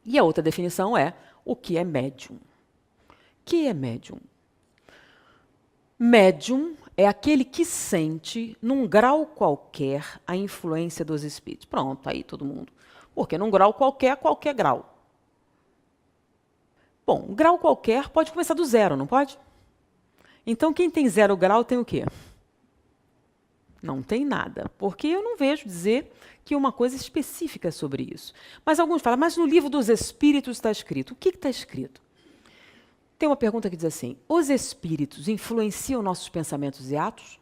E a outra definição é o que é médium. O que é médium? Médium é aquele que sente, num grau qualquer, a influência dos espíritos. Pronto, aí todo mundo. Porque num grau qualquer, qualquer grau. Bom, um grau qualquer pode começar do zero, não pode? Então, quem tem 0 grau tem o quê? Não tem nada, porque eu não vejo dizer que uma coisa específica é sobre isso. Mas alguns falam, mas no livro dos Espíritos está escrito. O que está escrito? Tem uma pergunta que diz assim, os espíritos influenciam nossos pensamentos e atos?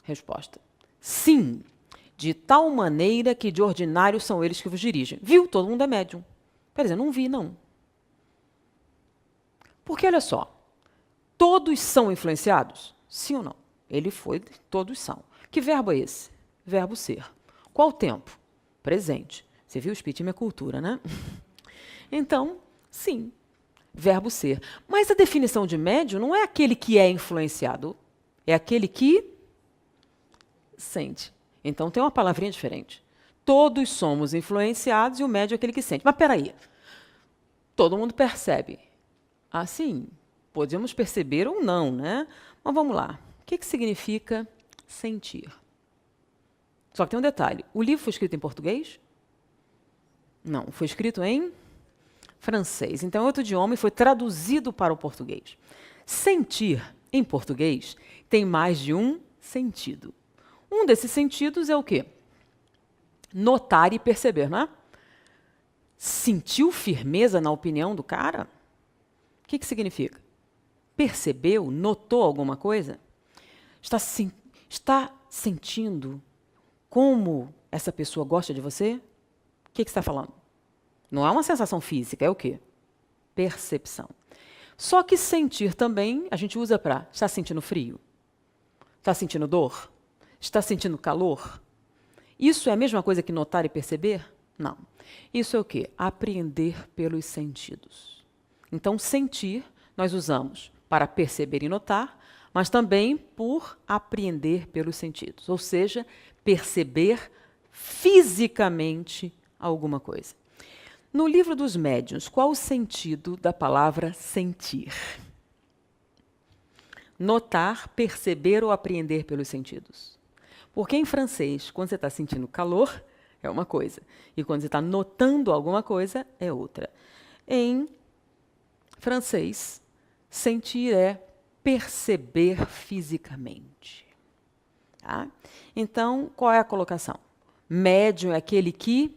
Resposta, sim, de tal maneira que de ordinário são eles que vos dirigem. Viu? Todo mundo é médium. Quer dizer, não vi, não. Porque, olha só, todos são influenciados? Sim ou não? Ele foi, todos são. Que verbo é esse? Verbo ser. Qual o tempo? Presente. Você viu o espiritismo é cultura, né? Então, sim, verbo ser. Mas a definição de médium não é aquele que é influenciado, é aquele que sente. Então tem uma palavrinha diferente. Todos somos influenciados e o médium é aquele que sente. Mas peraí, todo mundo percebe. Assim, podemos perceber ou não, né? Mas vamos lá. O que significa sentir? Só que tem um detalhe. O livro foi escrito em português? Não, foi escrito em francês. Então, é outro idioma e foi traduzido para o português. Sentir, em português, tem mais de um sentido. Um desses sentidos é o quê? Notar e perceber, não é? Sentiu firmeza na opinião do cara? O que significa? Percebeu? Notou alguma coisa? Está sentindo como essa pessoa gosta de você? O que está falando? Não é uma sensação física, é o quê? Percepção. Só que sentir também, a gente usa para... Está sentindo frio? Está sentindo dor? Está sentindo calor? Isso é a mesma coisa que notar e perceber? Não. Isso é o quê? Apreender pelos sentidos. Então, sentir, nós usamos para perceber e notar, mas também por apreender pelos sentidos. Ou seja, perceber fisicamente alguma coisa. No livro dos médiuns, qual o sentido da palavra sentir? Notar, perceber ou apreender pelos sentidos. Porque em francês, quando você está sentindo calor, é uma coisa. E quando você está notando alguma coisa, é outra. Em francês, sentir é perceber fisicamente. Tá? Então, qual é a colocação? Médium é aquele que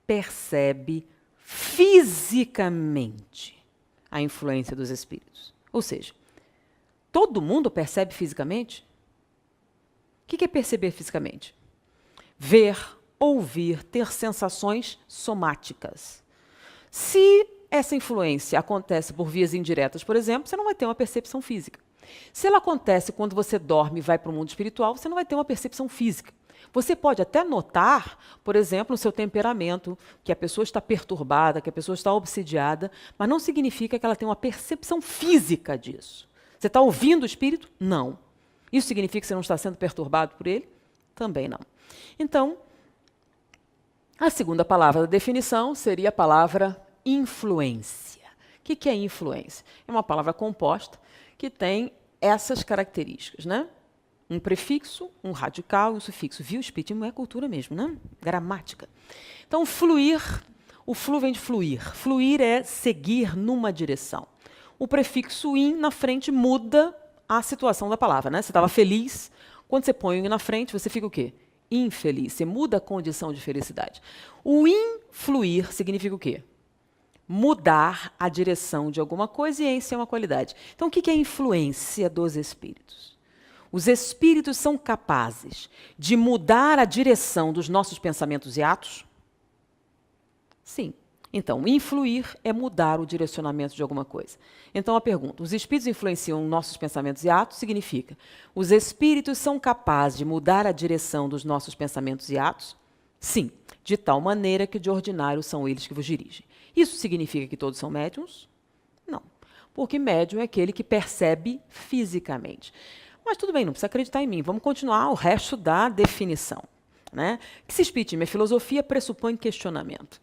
percebe fisicamente a influência dos espíritos. Ou seja, todo mundo percebe fisicamente? O que é perceber fisicamente? Ver, ouvir, ter sensações somáticas. Se essa influência acontece por vias indiretas, por exemplo, você não vai ter uma percepção física. Se ela acontece quando você dorme e vai para o mundo espiritual, você não vai ter uma percepção física. Você pode até notar, por exemplo, no seu temperamento, que a pessoa está perturbada, que a pessoa está obsidiada, mas não significa que ela tem uma percepção física disso. Você está ouvindo o espírito? Não. Isso significa que você não está sendo perturbado por ele? Também não. Então, a segunda palavra da definição seria a palavra influência. O que é influência? É uma palavra composta que tem essas características, né? Um prefixo, um radical e um sufixo. Viu? O espiritismo é cultura mesmo, né? Gramática. Então, fluir, o flu vem de fluir. Fluir é seguir numa direção. O prefixo in na frente muda a situação da palavra, né? Você estava feliz, quando você põe o in na frente, você fica o quê? Infeliz. Você muda a condição de felicidade. O influir significa o quê? Mudar a direção de alguma coisa e essa é uma qualidade. Então, o que é a influência dos espíritos? Os espíritos são capazes de mudar a direção dos nossos pensamentos e atos? Sim. Então, influir é mudar o direcionamento de alguma coisa. Então, a pergunta, os espíritos influenciam nossos pensamentos e atos? Significa, os espíritos são capazes de mudar a direção dos nossos pensamentos e atos? Sim, de tal maneira que de ordinário são eles que vos dirigem. Isso significa que todos são médiuns? Não, porque médium é aquele que percebe fisicamente. Mas tudo bem, não precisa acreditar em mim. Vamos continuar o resto da definição, né? Que se espiritismo é filosofia, pressupõe questionamento.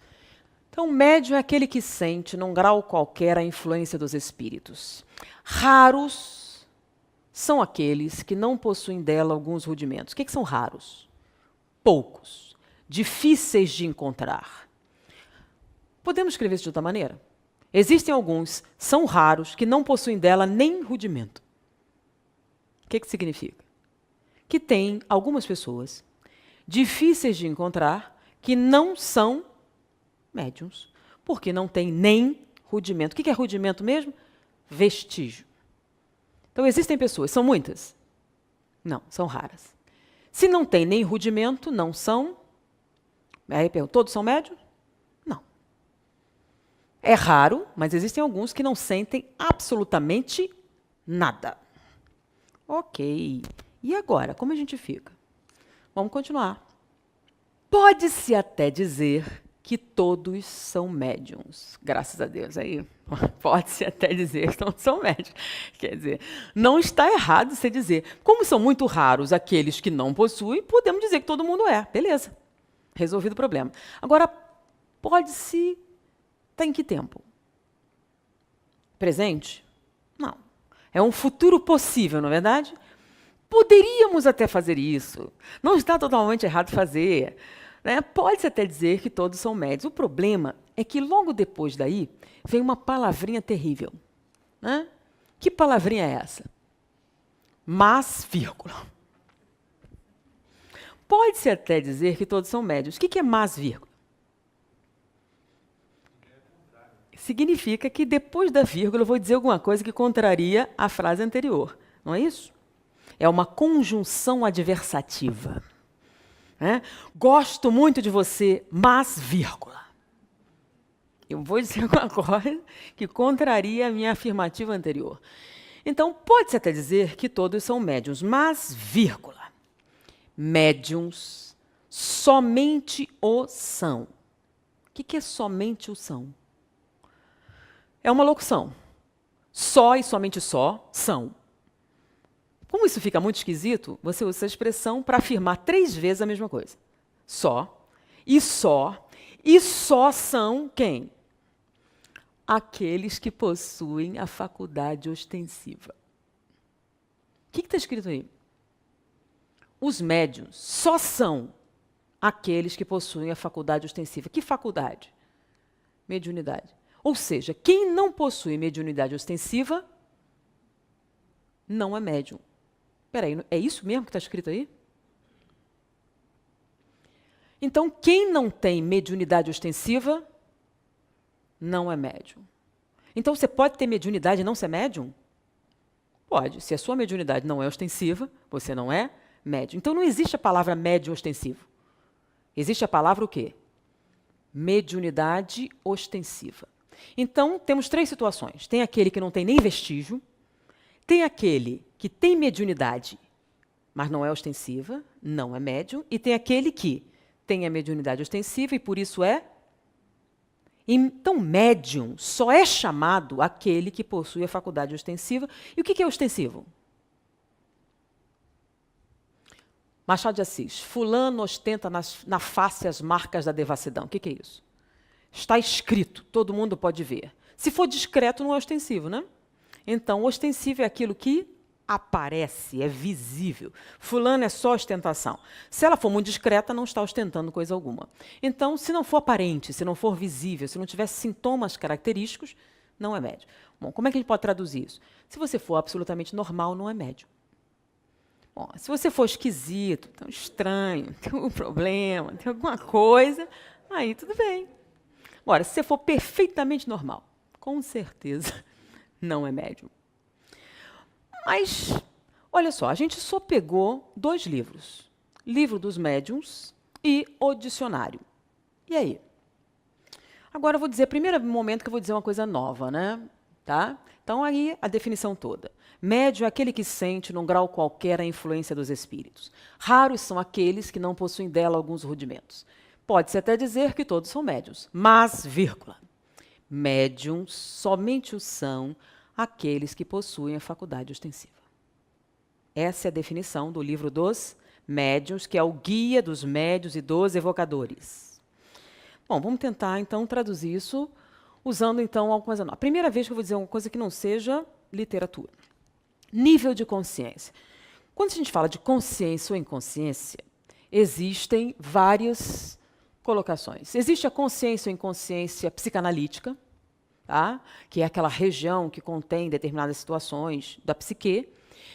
Então, médium é aquele que sente, num grau qualquer, a influência dos espíritos. Raros são aqueles que não possuem dela alguns rudimentos. O que são raros? Poucos, difíceis de encontrar. Podemos escrever isso de outra maneira? Existem alguns, são raros, que não possuem dela nem rudimento. O que significa? Que tem algumas pessoas difíceis de encontrar que não são médiums, porque não tem nem rudimento. O que é rudimento mesmo? Vestígio. Então, existem pessoas, são muitas? Não, são raras. Se não tem nem rudimento, não são. Aí pergunto, todos são médiums? Não. É raro, mas existem alguns que não sentem absolutamente nada. Ok. E agora, como a gente fica? Vamos continuar. Pode-se até dizer que todos são médiums. Graças a Deus. Aí, pode-se até dizer que todos são médiums. Quer dizer, não está errado você dizer. Como são muito raros aqueles que não possuem, podemos dizer que todo mundo é. Beleza. Resolvido o problema. Agora, pode-se... Está em que tempo? Presente? Não. É um futuro possível, não é verdade? Poderíamos até fazer isso. Não está totalmente errado fazer. Né? Pode-se até dizer que todos são médios. O problema é que logo depois daí vem uma palavrinha terrível. Né? Que palavrinha é essa? Mas, vírgula. Pode-se até dizer que todos são médios. O que é mas, vírgula? Significa que depois da vírgula eu vou dizer alguma coisa que contraria a frase anterior. Não é isso? É uma conjunção adversativa. Né? Gosto muito de você, mas, vírgula. Eu vou dizer alguma coisa que contraria a minha afirmativa anterior. Então, pode-se até dizer que todos são médiuns, mas, vírgula. Médiuns somente o são. O que é somente o são? É uma locução. Só e somente só são. Como isso fica muito esquisito, você usa essa expressão para afirmar 3 vezes a mesma coisa. Só, e só são quem? Aqueles que possuem a faculdade ostensiva. O que está escrito aí? Os médiuns só são aqueles que possuem a faculdade ostensiva. Que faculdade? Mediunidade. Ou seja, quem não possui mediunidade ostensiva não é médium. Espera aí, é isso mesmo que está escrito aí? Então, quem não tem mediunidade ostensiva não é médium. Então, você pode ter mediunidade e não ser médium? Pode. Se a sua mediunidade não é ostensiva, você não é médium. Então, não existe a palavra médium ostensivo. Existe a palavra o quê? Mediunidade ostensiva. Então, temos 3 situações. Tem aquele que não tem nem vestígio, tem aquele que tem mediunidade, mas não é ostensiva, não é médium, e tem aquele que tem a mediunidade ostensiva e por isso é. Então, médium só é chamado aquele que possui a faculdade ostensiva. E o que é ostensivo? Machado de Assis. Fulano ostenta na face as marcas da devassidão. O que é isso? Está escrito, todo mundo pode ver. Se for discreto, não é ostensivo, né? Então, ostensivo é aquilo que aparece, é visível. Fulano é só ostentação. Se ela for muito discreta, não está ostentando coisa alguma. Então, se não for aparente, se não for visível, se não tiver sintomas característicos, não é médium. Bom, como é que a gente pode traduzir isso? Se você for absolutamente normal, não é médium. Bom, se você for esquisito, tão estranho, tem algum problema, tem alguma coisa, aí tudo bem. Agora, se você for perfeitamente normal, com certeza não é médium. Mas, olha só, a gente só pegou 2 livros. Livro dos Médiuns e o dicionário. E aí? Agora eu vou dizer, primeiro momento que eu vou dizer uma coisa nova, né? Tá? Então, aí a definição toda. Médium é aquele que sente, num grau qualquer, a influência dos espíritos. Raros são aqueles que não possuem dela alguns rudimentos. Pode-se até dizer que todos são médiuns, mas, vírgula, médiuns somente o são aqueles que possuem a faculdade ostensiva. Essa é a definição do livro dos Médiuns, que é o guia dos médiuns e dos evocadores. Bom, vamos tentar, então, traduzir isso usando, então, alguma coisa nova. Primeira vez que eu vou dizer uma coisa que não seja literatura. Nível de consciência. Quando a gente fala de consciência ou inconsciência, existem várias colocações. Existe a consciência ou inconsciência psicanalítica, tá? Que é aquela região que contém determinadas situações da psique.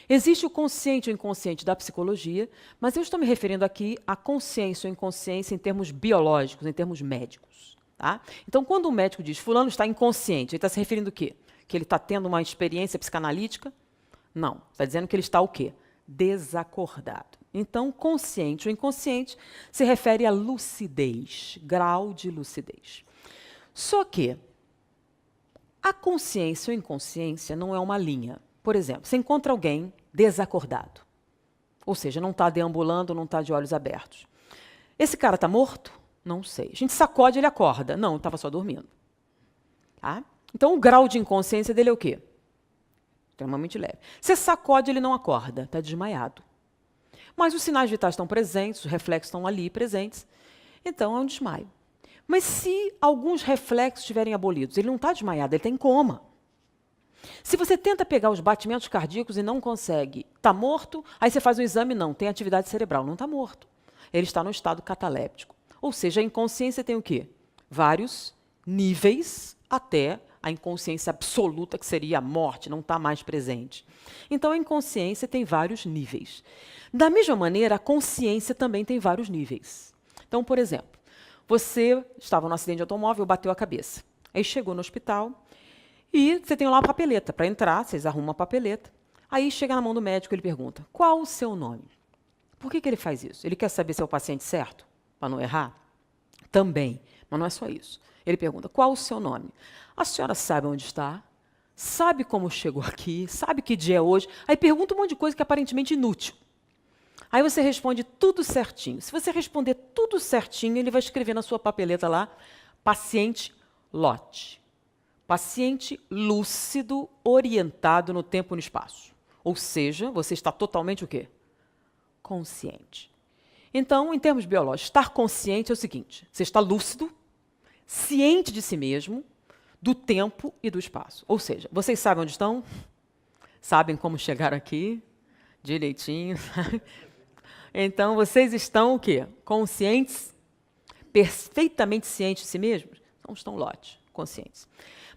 Existe o consciente ou inconsciente da psicologia, mas eu estou me referindo aqui à consciência ou inconsciência em termos biológicos, em termos médicos. Tá? Então, quando o médico diz fulano está inconsciente, ele está se referindo o quê? Que ele está tendo uma experiência psicanalítica? Não. Está dizendo que ele está o quê? Desacordado. Então, consciente ou inconsciente se refere à lucidez, grau de lucidez. Só que a consciência ou inconsciência não é uma linha. Por exemplo, você encontra alguém desacordado, ou seja, não está deambulando, não está de olhos abertos. Esse cara está morto? Não sei. A gente sacode, ele acorda. Não, estava só dormindo. Tá? Então, o grau de inconsciência dele é o quê? Extremamente leve. Você sacode, ele não acorda, está desmaiado. Mas os sinais vitais estão presentes, os reflexos estão ali presentes, então é um desmaio. Mas se alguns reflexos estiverem abolidos, ele não está desmaiado, ele está em coma. Se você tenta pegar os batimentos cardíacos e não consegue, está morto, aí você faz um exame, não, tem atividade cerebral, não está morto. Ele está no estado cataléptico. Ou seja, a inconsciência tem o quê? Vários níveis até a inconsciência absoluta, que seria a morte, não está mais presente. Então, a inconsciência tem vários níveis. Da mesma maneira, a consciência também tem vários níveis. Então, por exemplo, você estava num acidente de automóvel, bateu a cabeça. Aí chegou no hospital e você tem lá uma papeleta. Para entrar, vocês arrumam uma papeleta. Aí chega na mão do médico, ele pergunta, qual o seu nome? Por que ele faz isso? Ele quer saber se é o paciente certo, para não errar? Também, mas não é só isso. Ele pergunta, qual o seu nome? A senhora sabe onde está? Sabe como chegou aqui? Sabe que dia é hoje? Aí pergunta um monte de coisa que é aparentemente inútil. Aí você responde tudo certinho. Se você responder tudo certinho, ele vai escrever na sua papeleta lá, paciente lote. Paciente lúcido, orientado no tempo e no espaço. Ou seja, você está totalmente o quê? Consciente. Então, em termos biológicos, estar consciente é o seguinte, você está lúcido, ciente de si mesmo, do tempo e do espaço. Ou seja, vocês sabem onde estão? Sabem como chegaram aqui? Direitinho. Então, vocês estão o quê? Conscientes? Perfeitamente cientes de si mesmos? Então, estão lote, conscientes.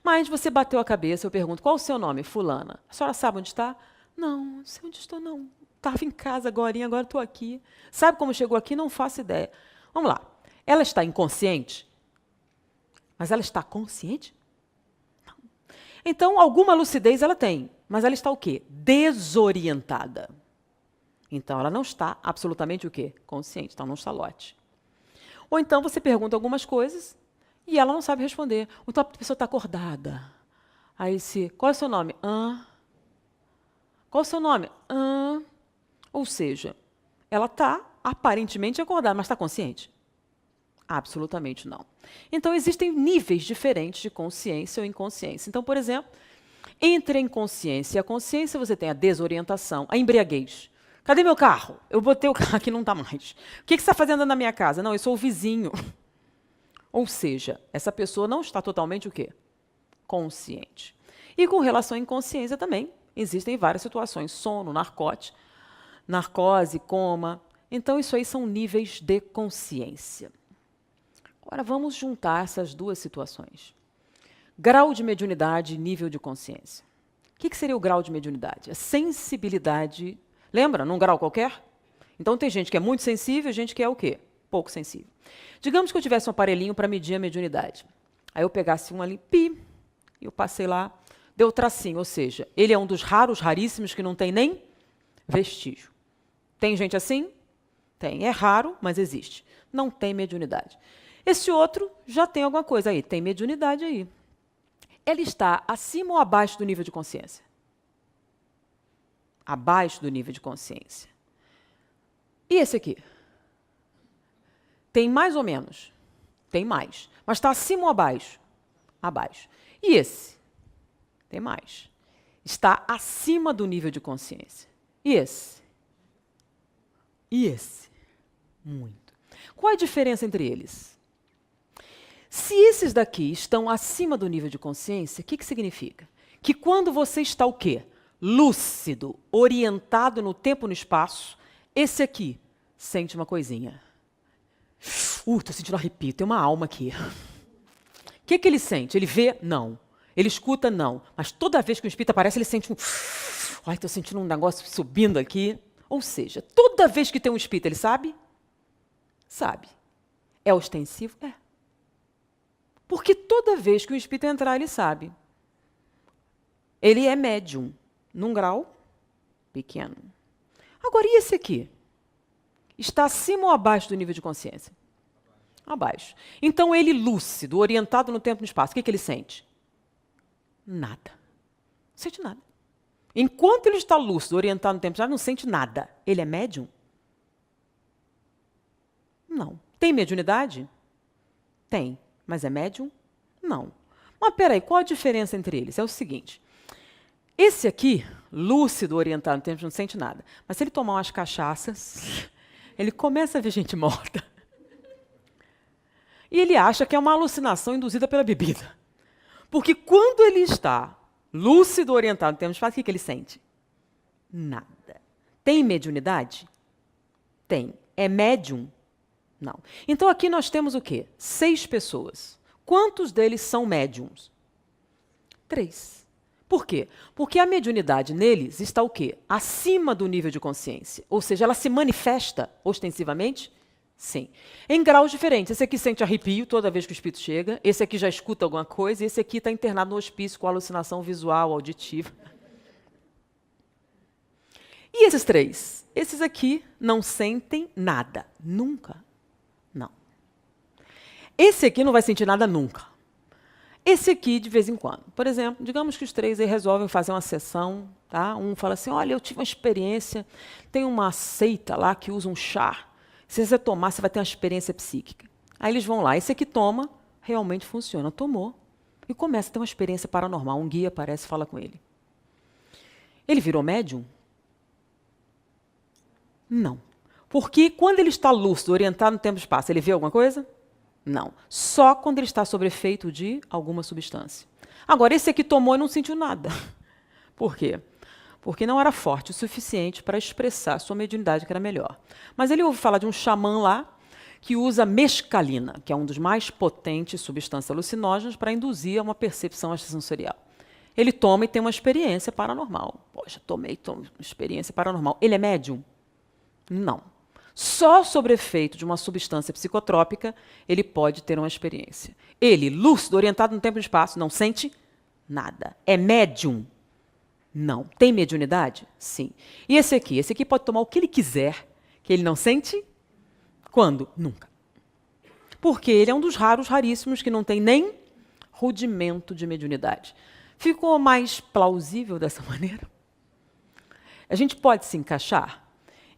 Mas você bateu a cabeça, eu pergunto, qual o seu nome? Fulana. A senhora sabe onde está? Não sei onde estou, não. Estava em casa agora estou aqui. Sabe como chegou aqui? Não faço ideia. Vamos lá. Ela está inconsciente? Mas ela está consciente? Não. Então, alguma lucidez ela tem, mas ela está o quê? Desorientada. Então, ela não está absolutamente o quê? Consciente, então não está lote. Ou então você pergunta algumas coisas e ela não sabe responder. Então a pessoa está acordada. Aí qual é o seu nome? Qual é o seu nome? Ou seja, ela está aparentemente acordada, mas está consciente? Absolutamente não. Então, existem níveis diferentes de consciência ou inconsciência. Então, por exemplo, entre a inconsciência e a consciência, você tem a desorientação, a embriaguez. Cadê meu carro? Eu botei o carro aqui, não está mais. O que você está fazendo na minha casa? Não, eu sou o vizinho. Ou seja, essa pessoa não está totalmente o quê? Consciente. E com relação à inconsciência também, existem várias situações. Sono, narcose, coma. Então, isso aí são níveis de consciência. Agora, vamos juntar essas duas situações. Grau de mediunidade e nível de consciência. O que seria o grau de mediunidade? A sensibilidade. Lembra? Num grau qualquer? Então, tem gente que é muito sensível e gente que é o quê? Pouco sensível. Digamos que eu tivesse um aparelhinho para medir a mediunidade. Aí eu pegasse um ali, e eu passei lá, deu tracinho, ou seja, ele é um dos raríssimos que não tem nem vestígio. Tem gente assim? Tem. É raro, mas existe. Não tem mediunidade. Esse outro já tem alguma coisa aí, tem mediunidade aí. Ele está acima ou abaixo do nível de consciência? Abaixo do nível de consciência. E esse aqui? Tem mais ou menos? Tem mais. Mas está acima ou abaixo? Abaixo. E esse? Tem mais. Está acima do nível de consciência. E esse? E esse? Muito. Qual a diferença entre eles? Se esses daqui estão acima do nível de consciência, o que significa? Que quando você está o quê? Lúcido, orientado no tempo e no espaço, esse aqui sente uma coisinha. Tô sentindo arrepio, tem uma alma aqui. O que ele sente? Ele vê? Não. Ele escuta? Não. Mas toda vez que o espírito aparece, ele sente um... Ai, estou sentindo um negócio subindo aqui. Ou seja, toda vez que tem um espírito, ele sabe? Sabe. É ostensivo? É. Porque toda vez que o espírito entrar, ele sabe. Ele é médium, num grau pequeno. Agora, e esse aqui? Está acima ou abaixo do nível de consciência? Abaixo. Então, ele lúcido, orientado no tempo e no espaço, o que ele sente? Nada. Não sente nada. Enquanto ele está lúcido, orientado no tempo e no espaço, não sente nada. Ele é médium? Não. Tem mediunidade? Tem. Mas é médium? Não. Mas peraí, qual a diferença entre eles? É o seguinte. Esse aqui, lúcido, orientado no tempo, não sente nada. Mas se ele tomar umas cachaças, ele começa a ver gente morta. E ele acha que é uma alucinação induzida pela bebida. Porque quando ele está lúcido, orientado no tempo e espaço, o que ele sente? Nada. Tem mediunidade? Tem. É médium? Não. Então aqui nós temos o quê? 6 pessoas. Quantos deles são médiums? 3. Por quê? Porque a mediunidade neles está o quê? Acima do nível de consciência. Ou seja, ela se manifesta ostensivamente? Sim. Em graus diferentes. Esse aqui sente arrepio toda vez que o espírito chega. Esse aqui já escuta alguma coisa. E esse aqui está internado no hospício com alucinação visual, auditiva. E esses 3? Esses aqui não sentem nada. Nunca. Não. Esse aqui não vai sentir nada nunca. Esse aqui, de vez em quando. Por exemplo, digamos que os 3 aí resolvem fazer uma sessão. Tá? Um fala assim, olha, eu tive uma experiência, tem uma seita lá que usa um chá. Se você tomar, você vai ter uma experiência psíquica. Aí eles vão lá, esse aqui toma, realmente funciona. Tomou. E começa a ter uma experiência paranormal. Um guia aparece e fala com ele. Ele virou médium? Não. Porque quando ele está lúcido, orientado no tempo e espaço, ele vê alguma coisa? Não. Só quando ele está sob efeito de alguma substância. Agora, esse aqui tomou e não sentiu nada. Por quê? Porque não era forte o suficiente para expressar a sua mediunidade, que era melhor. Mas ele ouve falar de um xamã lá que usa mescalina, que é um dos mais potentes substâncias alucinógenas, para induzir a uma percepção extrasensorial. Ele toma e tem uma experiência paranormal. Poxa, tomei uma experiência paranormal. Ele é médium? Não. Só sob efeito de uma substância psicotrópica ele pode ter uma experiência. Ele, lúcido, orientado no tempo e espaço, não sente nada. É médium? Não. Tem mediunidade? Sim. E esse aqui? Esse aqui pode tomar o que ele quiser, que ele não sente? Quando? Nunca. Porque ele é um dos raríssimos que não tem nem rudimento de mediunidade. Ficou mais plausível dessa maneira? A gente pode se encaixar?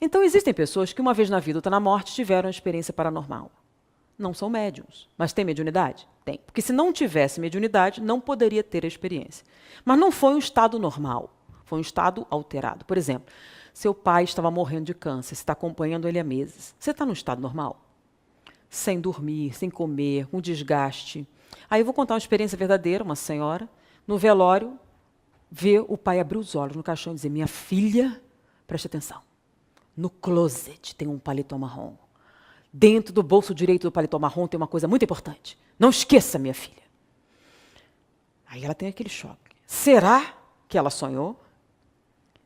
Então, existem pessoas que, uma vez na vida ou está na morte, tiveram uma experiência paranormal. Não são médiums, mas tem mediunidade? Tem. Porque se não tivesse mediunidade, não poderia ter a experiência. Mas não foi um estado normal, foi um estado alterado. Por exemplo, seu pai estava morrendo de câncer, você está acompanhando ele há meses. Você está num estado normal? Sem dormir, sem comer, com desgaste. Aí eu vou contar uma experiência verdadeira, uma senhora, no velório, vê o pai abrir os olhos no caixão e dizer, minha filha, preste atenção. No closet tem um paletó marrom. Dentro do bolso direito do paletó marrom tem uma coisa muito importante. Não esqueça, minha filha. Aí ela tem aquele choque. Será que ela sonhou?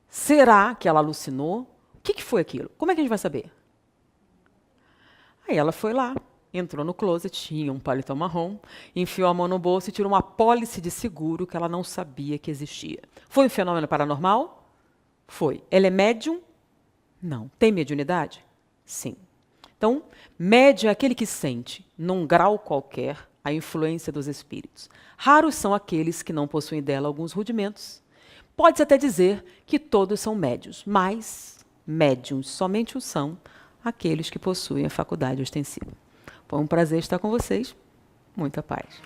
Será que ela alucinou? O que foi aquilo? Como é que a gente vai saber? Aí ela foi lá, entrou no closet, tinha um paletó marrom, enfiou a mão no bolso e tirou uma apólice de seguro que ela não sabia que existia. Foi um fenômeno paranormal? Foi. Ela é médium? Não. Tem mediunidade? Sim. Então, médium é aquele que sente, num grau qualquer, a influência dos espíritos. Raros são aqueles que não possuem dela alguns rudimentos. Pode-se até dizer que todos são médiuns, mas médiuns somente o são aqueles que possuem a faculdade ostensiva. Foi um prazer estar com vocês. Muita paz.